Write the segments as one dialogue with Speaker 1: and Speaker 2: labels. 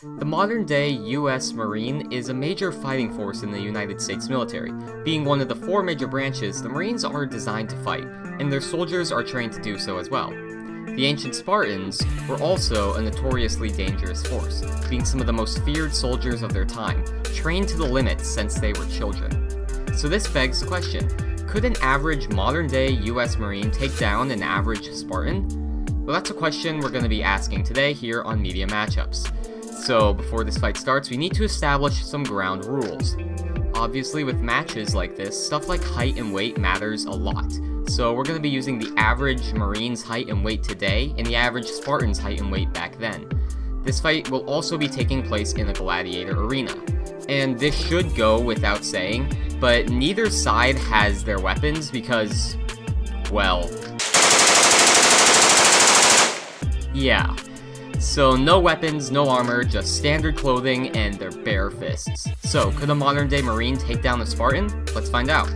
Speaker 1: The modern-day U.S. Marine is a major fighting force in the United States military. Being one of the 4 major branches, the Marines are designed to fight, and their soldiers are trained to do so as well. The ancient Spartans were also a notoriously dangerous force, being some of the most feared soldiers of their time, trained to the limit since they were children. So this begs the question, could an average modern-day US Marine take down an average Spartan? Well, that's a question we're going to be asking today here on Media Matchups. So before this fight starts, we need to establish some ground rules. Obviously, with matches like this, stuff like height and weight matters a lot. So we're going to be using the average Marine's height and weight today and the average Spartan's height and weight back then. This fight will also be taking place in a gladiator arena. And this should go without saying, but neither side has their weapons because, well, yeah. So no weapons, no armor, just standard clothing and their bare fists. So could a modern day Marine take down a Spartan? Let's find out.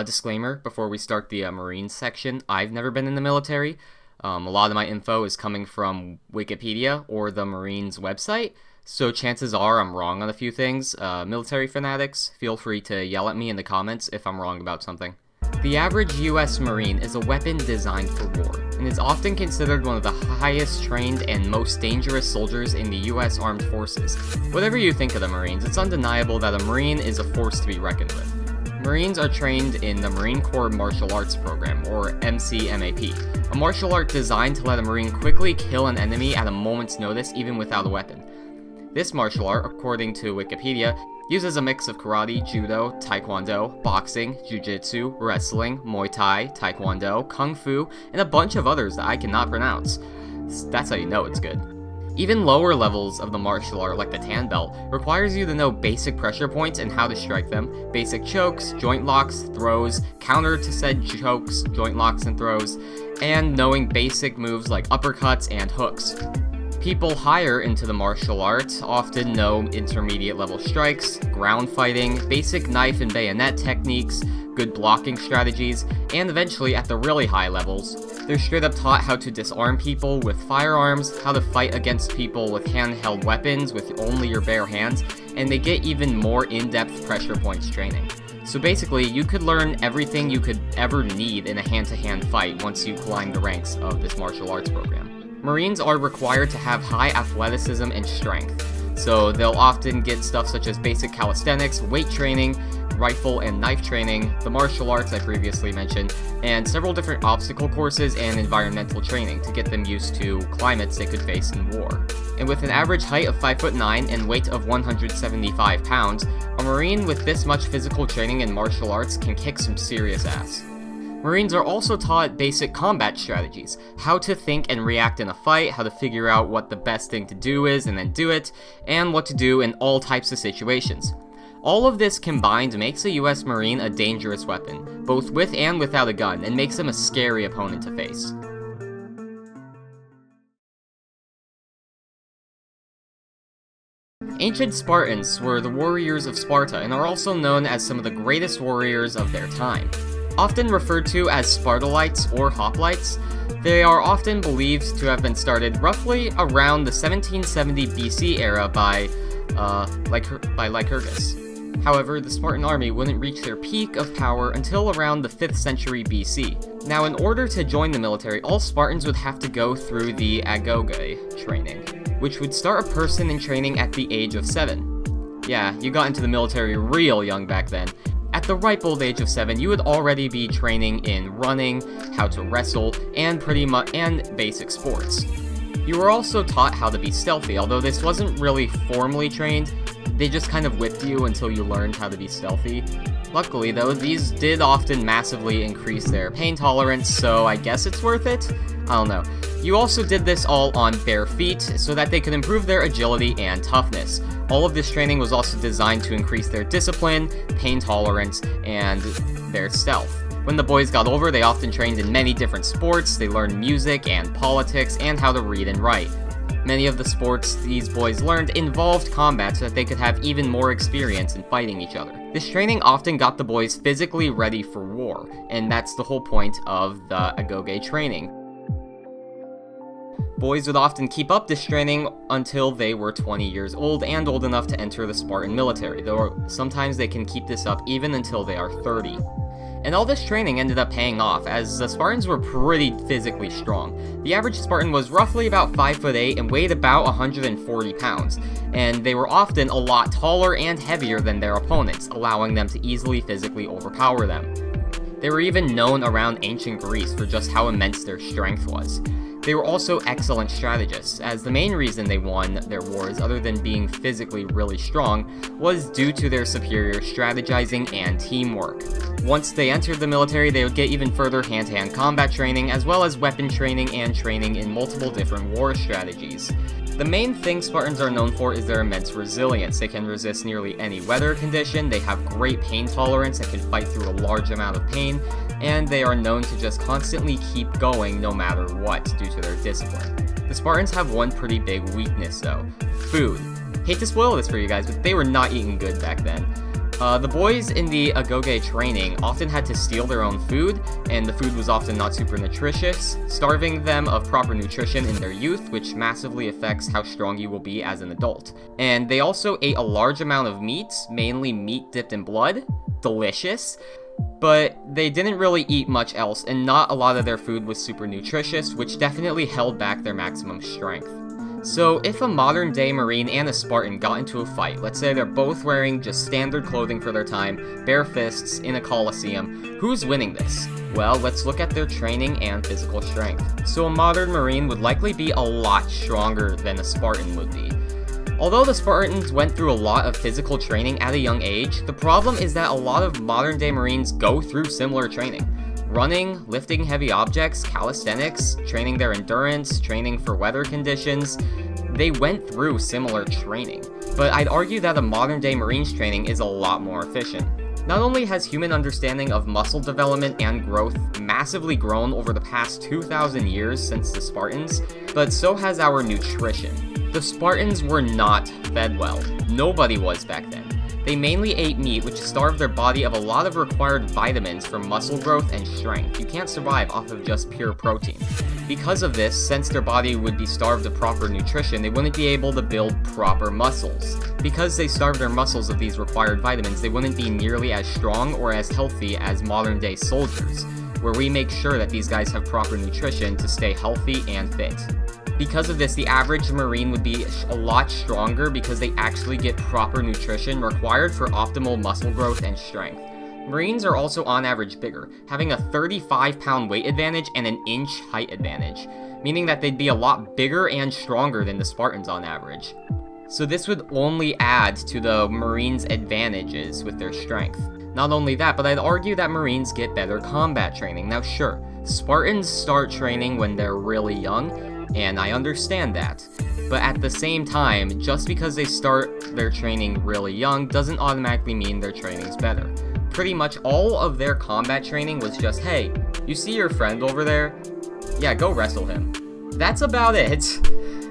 Speaker 1: Disclaimer before we start the Marines section, I've never been in the military. A lot of my info is coming from Wikipedia or the Marines website, so chances are I'm wrong on a few things. Military fanatics, feel free to yell at me in the comments if I'm wrong about something. The average US Marine is a weapon designed for war, and is often considered one of the highest trained and most dangerous soldiers in the US Armed Forces. Whatever you think of the Marines, it's undeniable that a Marine is a force to be reckoned with. Marines are trained in the Marine Corps Martial Arts Program, or MCMAP, a martial art designed to let a Marine quickly kill an enemy at a moment's notice even without a weapon. This martial art, according to Wikipedia, uses a mix of karate, judo, taekwondo, boxing, jiu-jitsu, wrestling, muay thai, taekwondo, kung fu, and a bunch of others that I cannot pronounce. That's how you know it's good. Even lower levels of the martial art, like the tan belt, requires you to know basic pressure points and how to strike them, basic chokes, joint locks, throws, counter to said chokes, joint locks, and throws, and knowing basic moves like uppercuts and hooks. People higher into the martial arts often know intermediate level strikes, ground fighting, basic knife and bayonet techniques, good blocking strategies, and eventually at the really high levels, they're straight up taught how to disarm people with firearms, how to fight against people with handheld weapons with only your bare hands, and they get even more in-depth pressure points training. So basically, you could learn everything you could ever need in a hand-to-hand fight once you climb the ranks of this martial arts program. Marines are required to have high athleticism and strength, so they'll often get stuff such as basic calisthenics, weight training, rifle and knife training, the martial arts I previously mentioned, and several different obstacle courses and environmental training to get them used to climates they could face in war. And with an average height of 5'9" and weight of 175 pounds, a Marine with this much physical training in martial arts can kick some serious ass. Marines are also taught basic combat strategies, how to think and react in a fight, how to figure out what the best thing to do is and then do it, and what to do in all types of situations. All of this combined makes a US Marine a dangerous weapon, both with and without a gun, and makes them a scary opponent to face. Ancient Spartans were the warriors of Sparta and are also known as some of the greatest warriors of their time. Often referred to as Spartalites or hoplites, they are often believed to have been started roughly around the 1770 BC era by Lycurgus. However, the Spartan army wouldn't reach their peak of power until around the 5th century BC. Now, in order to join the military, all Spartans would have to go through the agoge training, which would start a person in training at the age of 7. Yeah, you got into the military real young back then. At the ripe old age of 7, you would already be training in running, how to wrestle, and basic sports. You were also taught how to be stealthy, although this wasn't really formally trained. They just kind of whipped you until you learned how to be stealthy. Luckily though, these did often massively increase their pain tolerance, so I guess it's worth it? I don't know. You also did this all on bare feet, so that they could improve their agility and toughness. All of this training was also designed to increase their discipline, pain tolerance, and their stealth. When the boys got older, they often trained in many different sports, they learned music and politics, and how to read and write. Many of the sports these boys learned involved combat so that they could have even more experience in fighting each other. This training often got the boys physically ready for war, and that's the whole point of the agoge training. Boys would often keep up this training until they were 20 years old and old enough to enter the Spartan military, though sometimes they can keep this up even until they are 30. And all this training ended up paying off, as the Spartans were pretty physically strong. The average Spartan was roughly about 5'8" and weighed about 140 pounds, and they were often a lot taller and heavier than their opponents, allowing them to easily physically overpower them. They were even known around ancient Greece for just how immense their strength was. They were also excellent strategists, as the main reason they won their wars, other than being physically really strong, was due to their superior strategizing and teamwork. Once they entered the military, they would get even further hand-to-hand combat training, as well as weapon training and training in multiple different war strategies. The main thing Spartans are known for is their immense resilience. They can resist nearly any weather condition, they have great pain tolerance and can fight through a large amount of pain, and they are known to just constantly keep going no matter what due to their discipline. The Spartans have one pretty big weakness though: food. Hate to spoil this for you guys, but they were not eating good back then. The boys in the agoge training often had to steal their own food, and the food was often not super nutritious, starving them of proper nutrition in their youth, which massively affects how strong you will be as an adult. And they also ate a large amount of meat, mainly meat dipped in blood. Delicious. But they didn't really eat much else, and not a lot of their food was super nutritious, which definitely held back their maximum strength. So if a modern day Marine and a Spartan got into a fight, let's say they're both wearing just standard clothing for their time, bare fists, in a coliseum, who's winning this? Well, let's look at their training and physical strength. So a modern Marine would likely be a lot stronger than a Spartan would be. Although the Spartans went through a lot of physical training at a young age, the problem is that a lot of modern day Marines go through similar training. Running, lifting heavy objects, calisthenics, training their endurance, training for weather conditions, they went through similar training. But I'd argue that a modern day Marines training is a lot more efficient. Not only has human understanding of muscle development and growth massively grown over the past 2,000 years since the Spartans, but so has our nutrition. The Spartans were not fed well. Nobody was back then. They mainly ate meat, which starved their body of a lot of required vitamins for muscle growth and strength. You can't survive off of just pure protein. Because of this, since their body would be starved of proper nutrition, they wouldn't be able to build proper muscles. Because they starved their muscles of these required vitamins, they wouldn't be nearly as strong or as healthy as modern day soldiers, where we make sure that these guys have proper nutrition to stay healthy and fit. Because of this, the average Marine would be a lot stronger because they actually get proper nutrition required for optimal muscle growth and strength. Marines are also on average bigger, having a 35-pound weight advantage and an inch height advantage, meaning that they'd be a lot bigger and stronger than the Spartans on average. So this would only add to the Marines' advantages with their strength. Not only that, but I'd argue that Marines get better combat training. Now sure, Spartans start training when they're really young, and I understand that. But at the same time, just because they start their training really young doesn't automatically mean their training's better. Pretty much all of their combat training was just, hey, you see your friend over there? Yeah, go wrestle him. That's about it.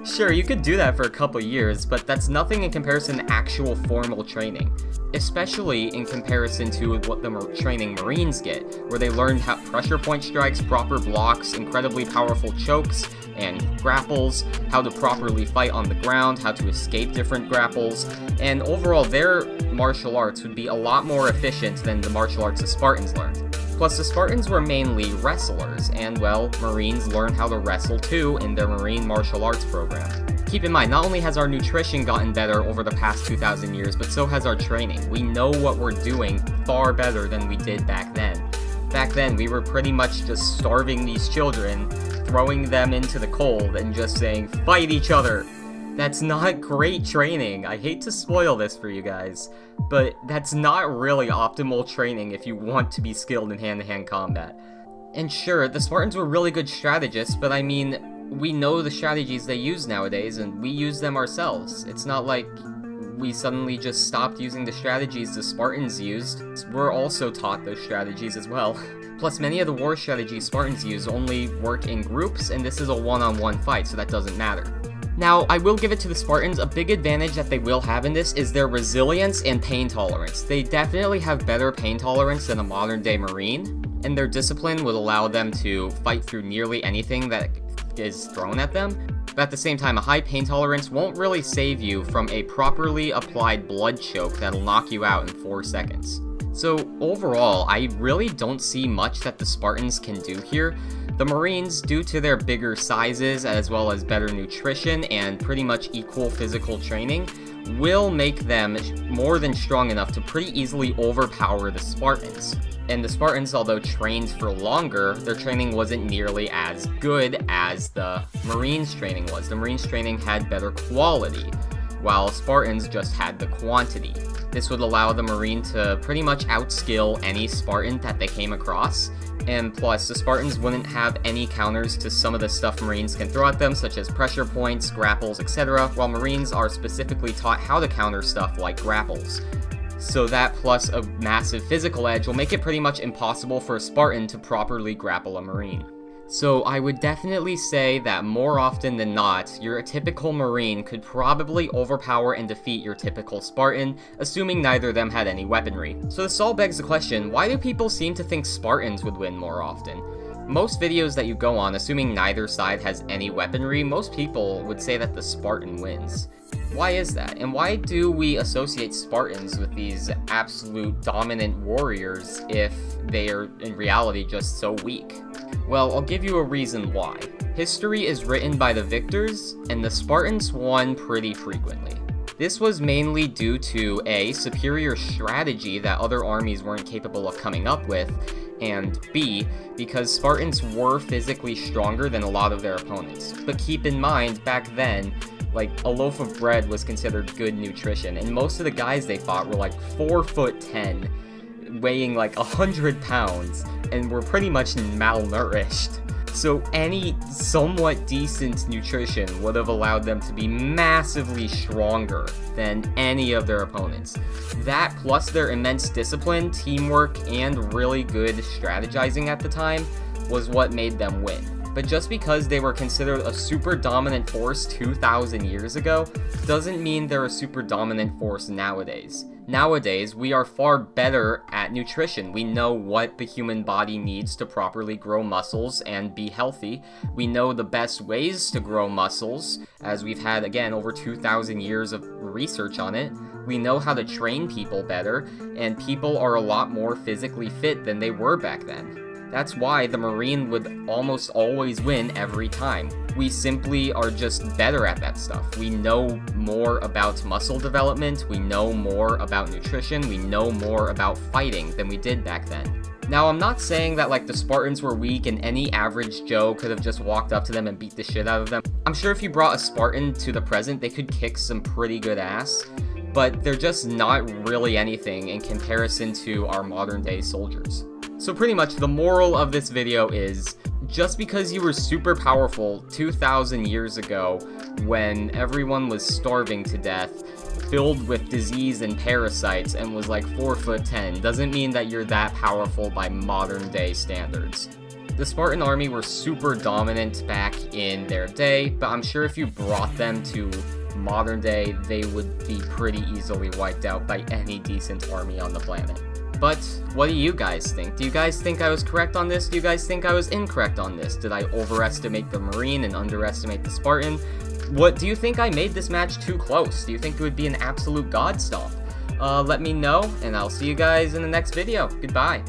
Speaker 1: Sure, you could do that for a couple years, but that's nothing in comparison to actual formal training. Especially in comparison to what the training Marines get, where they learn how pressure point strikes, proper blocks, incredibly powerful chokes, and grapples, how to properly fight on the ground, how to escape different grapples, and overall their martial arts would be a lot more efficient than the martial arts the Spartans learned. Plus, the Spartans were mainly wrestlers, and well, Marines learn how to wrestle too in their Marine martial arts program. Keep in mind, not only has our nutrition gotten better over the past 2,000 years, but so has our training. We know what we're doing far better than we did back then. Back then, we were pretty much just starving these children, throwing them into the cold, and just saying, fight each other! That's not great training. I hate to spoil this for you guys, but that's not really optimal training if you want to be skilled in hand-to-hand combat. And sure, the Spartans were really good strategists, but I mean, we know the strategies they use nowadays, and we use them ourselves. It's not like we suddenly just stopped using the strategies the Spartans used. We're also taught those strategies as well. Plus, many of the war strategies Spartans use only work in groups, and this is a one-on-one fight, so that doesn't matter. Now, I will give it to the Spartans, a big advantage that they will have in this is their resilience and pain tolerance. They definitely have better pain tolerance than a modern-day Marine, and their discipline would allow them to fight through nearly anything that is thrown at them. But at the same time, a high pain tolerance won't really save you from a properly applied blood choke that'll knock you out in 4 seconds. So overall, I really don't see much that the Spartans can do here. The Marines, due to their bigger sizes as well as better nutrition and pretty much equal physical training, will make them more than strong enough to pretty easily overpower the Spartans. And the Spartans, although trained for longer, their training wasn't nearly as good as the Marines' training was. The Marines' training had better quality, while Spartans just had the quantity. This would allow the Marine to pretty much outskill any Spartan that they came across, and plus the Spartans wouldn't have any counters to some of the stuff Marines can throw at them, such as pressure points, grapples, etc., while Marines are specifically taught how to counter stuff like grapples. So that plus a massive physical edge will make it pretty much impossible for a Spartan to properly grapple a Marine. So I would definitely say that more often than not, your typical Marine could probably overpower and defeat your typical Spartan, assuming neither of them had any weaponry. So this all begs the question, why do people seem to think Spartans would win more often? Most videos that you go on, assuming neither side has any weaponry, most people would say that the Spartan wins. Why is that? And why do we associate Spartans with these absolute dominant warriors if they are in reality just so weak? Well, I'll give you a reason why. History is written by the victors, and the Spartans won pretty frequently. This was mainly due to A, superior strategy that other armies weren't capable of coming up with, and B, because Spartans were physically stronger than a lot of their opponents. But keep in mind, back then, like, a loaf of bread was considered good nutrition, and most of the guys they fought were like 4'10", weighing like 100 pounds, and were pretty much malnourished. So any somewhat decent nutrition would have allowed them to be massively stronger than any of their opponents. That plus their immense discipline, teamwork, and really good strategizing at the time was what made them win. But just because they were considered a super dominant force 2,000 years ago, doesn't mean they're a super dominant force nowadays. Nowadays, we are far better at nutrition. We know what the human body needs to properly grow muscles and be healthy. We know the best ways to grow muscles, as we've had, again, over 2,000 years of research on it. We know how to train people better, and people are a lot more physically fit than they were back then. That's why the Marine would almost always win every time. We simply are just better at that stuff. We know more about muscle development, we know more about nutrition, we know more about fighting than we did back then. Now, I'm not saying that like the Spartans were weak and any average Joe could have just walked up to them and beat the shit out of them. I'm sure if you brought a Spartan to the present, they could kick some pretty good ass, but they're just not really anything in comparison to our modern day soldiers. So pretty much the moral of this video is, just because you were super powerful 2,000 years ago when everyone was starving to death, filled with disease and parasites, and was like 4'10", doesn't mean that you're that powerful by modern day standards. The Spartan army were super dominant back in their day, but I'm sure if you brought them to modern day, they would be pretty easily wiped out by any decent army on the planet. But what do you guys think? Do you guys think I was correct on this? Do you guys think I was incorrect on this? Did I overestimate the Marine and underestimate the Spartan? What do you think I made this match too close? Do you think it would be an absolute god stomp? Let me know, and I'll see you guys in the next video. Goodbye.